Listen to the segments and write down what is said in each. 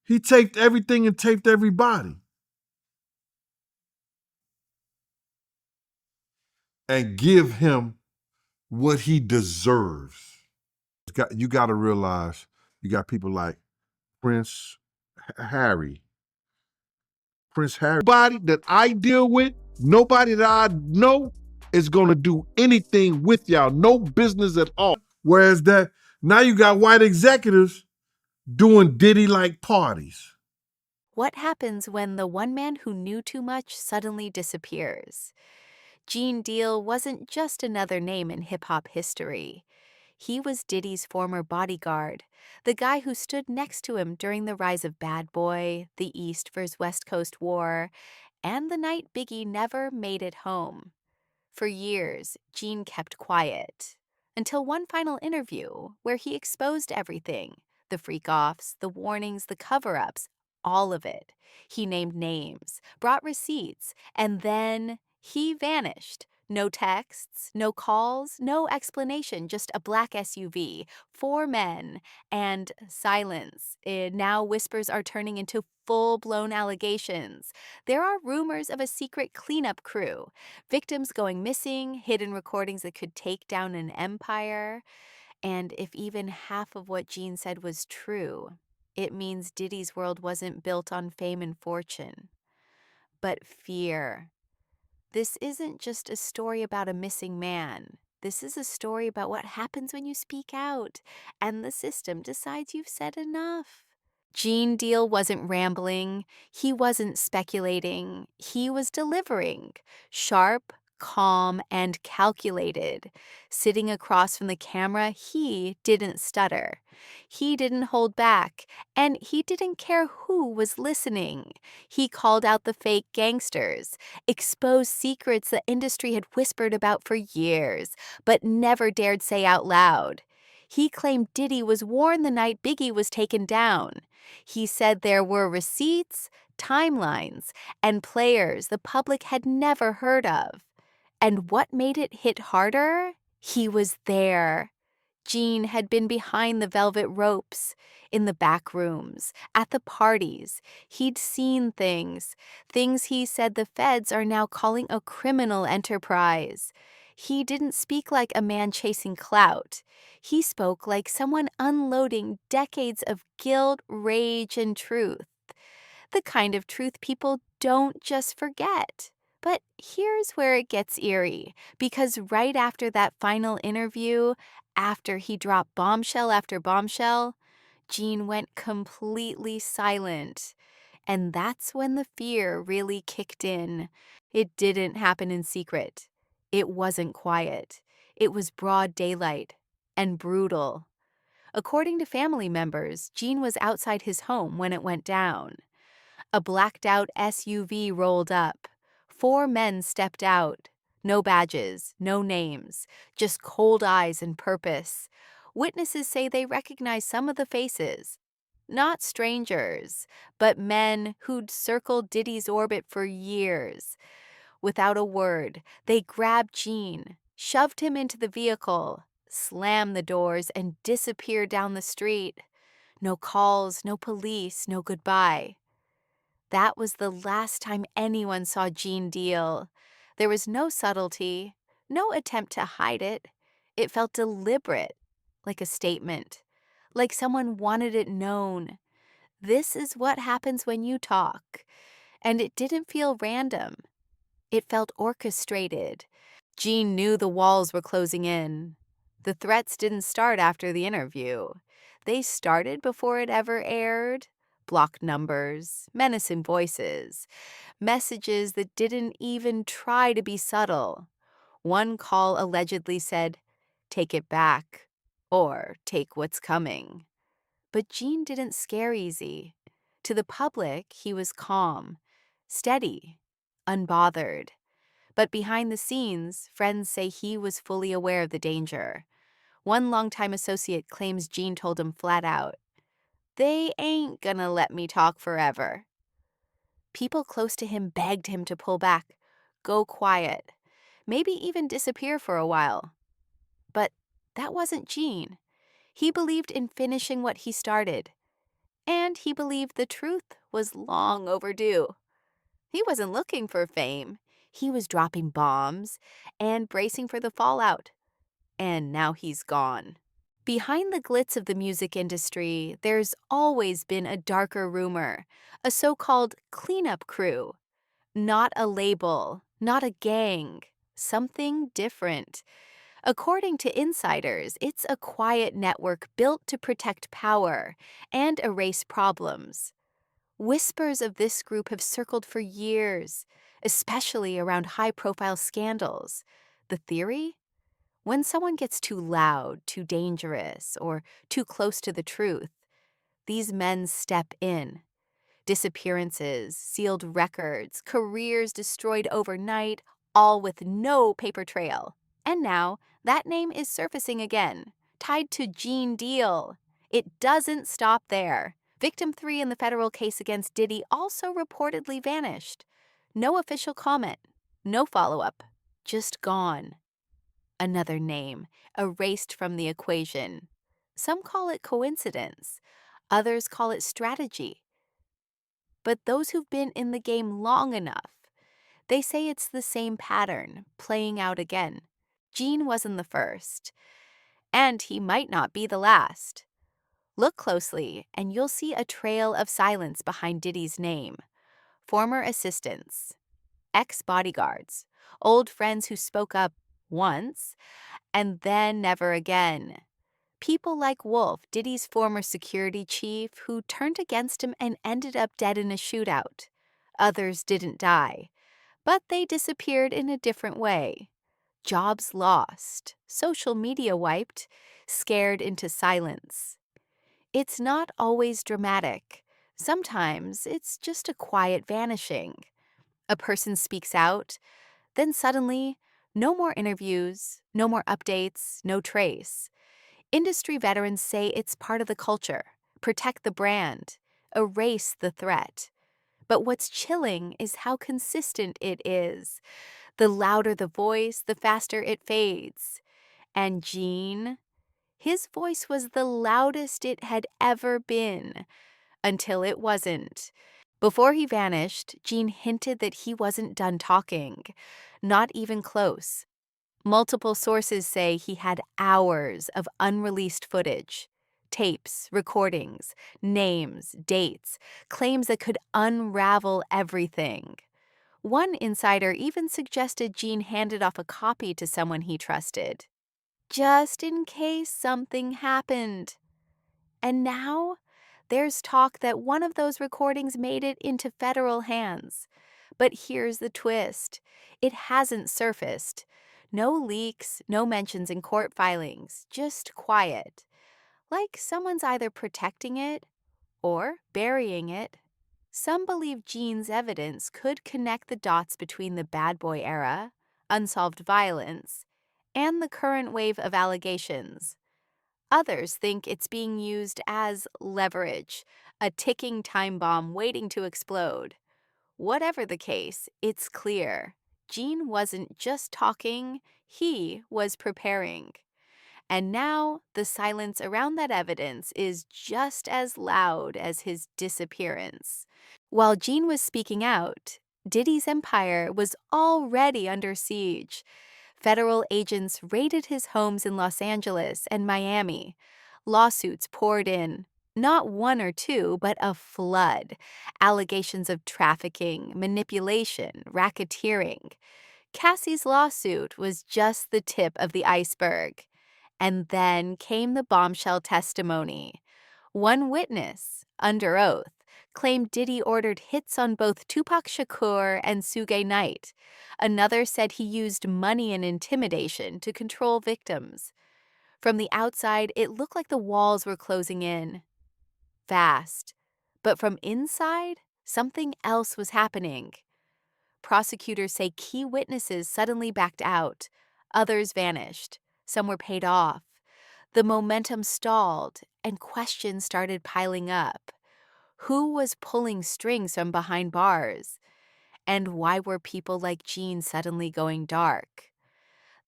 He taped everything and taped everybody. And give him what he deserves. You got to realize you got people like Prince Harry. Prince Harry. Nobody that I deal with, nobody that I know is going to do anything with y'all. No business at all. Whereas that now you got white executives doing Diddy-like parties. What happens when the one man who knew too much suddenly disappears? Gene Deal wasn't just another name in hip-hop history. He was Diddy's former bodyguard, the guy who stood next to him during the rise of Bad Boy, the East vs. West Coast War, and the night Biggie never made it home. For years, Gene kept quiet, until one final interview where he exposed everything, the freak-offs, the warnings, the cover-ups, all of it. He named names, brought receipts, and then he vanished. No texts, no calls, no explanation, just a black SUV, 4 men, and silence. Now whispers are turning into full-blown allegations. There are rumors of a secret cleanup crew, victims going missing, hidden recordings that could take down an empire. And if even half of what Gene said was true, it means Diddy's world wasn't built on fame and fortune, but fear. This isn't just a story about a missing man. This is a story about what happens when you speak out and the system decides you've said enough. Gene Deal wasn't rambling, he wasn't speculating, he was delivering. Sharp, calm, and calculated. Sitting across from the camera, he didn't stutter. He didn't hold back, and he didn't care who was listening. He called out the fake gangsters, exposed secrets the industry had whispered about for years, but never dared say out loud. He claimed Diddy was warned the night Biggie was taken down. He said there were receipts, timelines, and players the public had never heard of. And what made it hit harder? He was there. Gene had been behind the velvet ropes, in the back rooms, at the parties. He'd seen things he said the feds are now calling a criminal enterprise. He didn't speak like a man chasing clout. He spoke like someone unloading decades of guilt, rage, and truth. The kind of truth people don't just forget. But here's where it gets eerie, because right after that final interview, after he dropped bombshell after bombshell, Gene went completely silent. And that's when the fear really kicked in. It didn't happen in secret. It wasn't quiet. It was broad daylight and brutal. According to family members, Gene was outside his home when it went down. A blacked-out SUV rolled up. 4 men stepped out. No badges, no names, just cold eyes and purpose. Witnesses say they recognized some of the faces. Not strangers, but men who'd circled Diddy's orbit for years. Without a word, they grabbed Gene, shoved him into the vehicle, slammed the doors, and disappeared down the street. No calls, no police, no goodbye. That was the last time anyone saw Gene Deal. There was no subtlety, no attempt to hide it. It felt deliberate, like a statement, like someone wanted it known. This is what happens when you talk. And it didn't feel random. It felt orchestrated. Gene knew the walls were closing in. The threats didn't start after the interview. They started before it ever aired. Blocked numbers, menacing voices, messages that didn't even try to be subtle. One call allegedly said, "Take it back," or "Take what's coming." But Gene didn't scare easy. To the public, he was calm, steady, unbothered. But behind the scenes, friends say he was fully aware of the danger. One longtime associate claims Gene told him flat out, "They ain't gonna let me talk forever." People close to him begged him to pull back, go quiet, maybe even disappear for a while. But that wasn't Gene. He believed in finishing what he started. And he believed the truth was long overdue. He wasn't looking for fame. He was dropping bombs and bracing for the fallout. And now he's gone. Behind the glitz of the music industry, there's always been a darker rumor, a so-called cleanup crew. Not a label, not a gang, something different. According to insiders, it's a quiet network built to protect power and erase problems. Whispers of this group have circled for years, especially around high-profile scandals. The theory? When someone gets too loud, too dangerous, or too close to the truth, these men step in. Disappearances, sealed records, careers destroyed overnight, all with no paper trail. And now, that name is surfacing again, tied to Gene Deal. It doesn't stop there. Victim 3 in the federal case against Diddy also reportedly vanished. No official comment, no follow-up, just gone. Another name, erased from the equation. Some call it coincidence, others call it strategy. But those who've been in the game long enough, they say it's the same pattern, playing out again. Gene wasn't the first, and he might not be the last. Look closely, and you'll see a trail of silence behind Diddy's name. Former assistants, ex-bodyguards, old friends who spoke up once, and then never again. People like Wolf, Diddy's former security chief, who turned against him and ended up dead in a shootout. Others didn't die, but they disappeared in a different way. Jobs lost, social media wiped, scared into silence. It's not always dramatic. Sometimes it's just a quiet vanishing. A person speaks out, then suddenly, no more interviews, no more updates, no trace. Industry veterans say it's part of the culture. Protect the brand, erase the threat. But what's chilling is how consistent it is. The louder the voice, the faster it fades. And Gene, his voice was the loudest it had ever been, until it wasn't. Before he vanished, Gene hinted that he wasn't done talking, not even close. Multiple sources say he had hours of unreleased footage, tapes, recordings, names, dates, claims that could unravel everything. One insider even suggested Gene handed off a copy to someone he trusted, just in case something happened. And now, there's talk that one of those recordings made it into federal hands. But here's the twist. It hasn't surfaced. No leaks, no mentions in court filings, just quiet. Like someone's either protecting it or burying it. Some believe Gene's evidence could connect the dots between the bad boy era, unsolved violence, and the current wave of allegations. Others think it's being used as leverage, a ticking time bomb waiting to explode. Whatever the case, it's clear. Gene wasn't just talking, he was preparing. And now, the silence around that evidence is just as loud as his disappearance. While Gene was speaking out, Diddy's empire was already under siege. Federal agents raided his homes in Los Angeles and Miami. Lawsuits poured in, not one or two, but a flood. Allegations of trafficking, manipulation, racketeering. Cassie's lawsuit was just the tip of the iceberg. And then came the bombshell testimony. One witness, under oath, claimed Diddy ordered hits on both Tupac Shakur and Suge Knight. Another said he used money and intimidation to control victims. From the outside, it looked like the walls were closing in. Fast. But from inside, something else was happening. Prosecutors say key witnesses suddenly backed out. Others vanished. Some were paid off. The momentum stalled, and questions started piling up. Who was pulling strings from behind bars? And why were people like Gene suddenly going dark?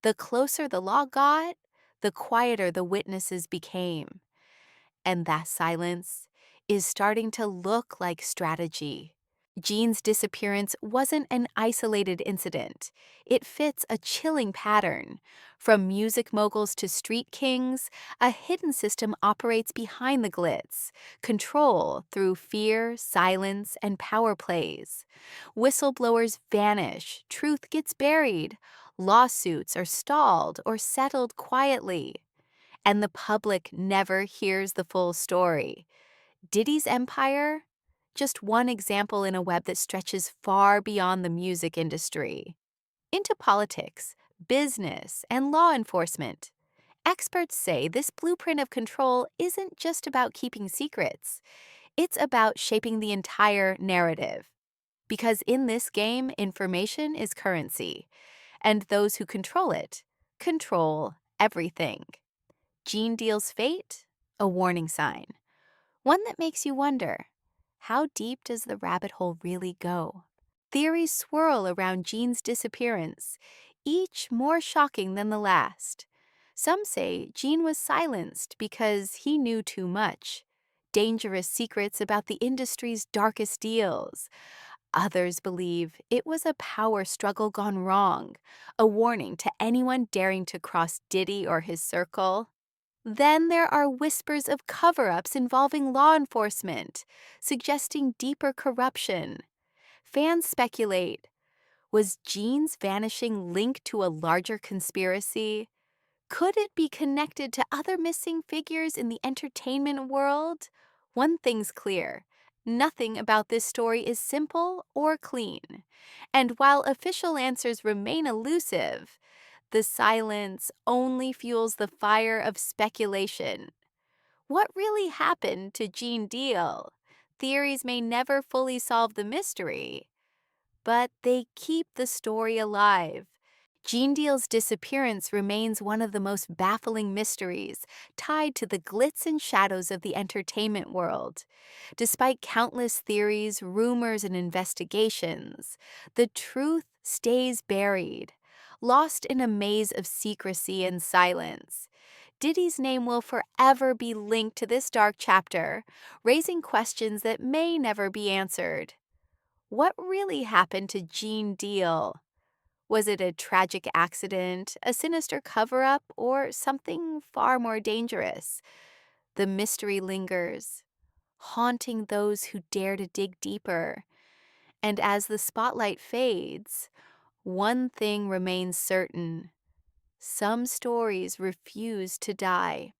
The closer the law got, the quieter the witnesses became. And that silence, is starting to look like strategy. Gene's disappearance wasn't an isolated incident. It fits a chilling pattern. From music moguls to street kings, a hidden system operates behind the glitz. Control through fear, silence, and power plays. Whistleblowers vanish, truth gets buried, lawsuits are stalled or settled quietly, and the public never hears the full story. Diddy's empire? Just one example in a web that stretches far beyond the music industry. Into politics, business, and law enforcement. Experts say this blueprint of control isn't just about keeping secrets. It's about shaping the entire narrative. Because in this game, information is currency, and those who control it control everything. Gene Deal's fate? A warning sign. One that makes you wonder, how deep does the rabbit hole really go? Theories swirl around Gene's disappearance, each more shocking than the last. Some say Gene was silenced because he knew too much, dangerous secrets about the industry's darkest deals. Others believe it was a power struggle gone wrong, a warning to anyone daring to cross Diddy or his circle. Then there are whispers of cover-ups involving law enforcement, suggesting deeper corruption. Fans speculate, was Gene's vanishing linked to a larger conspiracy? Could it be connected to other missing figures in the entertainment world? One thing's clear. Nothing about this story is simple or clean. And while official answers remain elusive, the silence only fuels the fire of speculation. What really happened to Gene Deal? Theories may never fully solve the mystery, but they keep the story alive. Gene Deal's disappearance remains one of the most baffling mysteries tied to the glitz and shadows of the entertainment world. Despite countless theories, rumors, and investigations, the truth stays buried, lost in a maze of secrecy and silence. Diddy's name will forever be linked to this dark chapter, raising questions that may never be answered. What really happened to Gene Deal? Was it a tragic accident, a sinister cover-up, or something far more dangerous? The mystery lingers, haunting those who dare to dig deeper. And as the spotlight fades, one thing remains certain. Some stories refuse to die.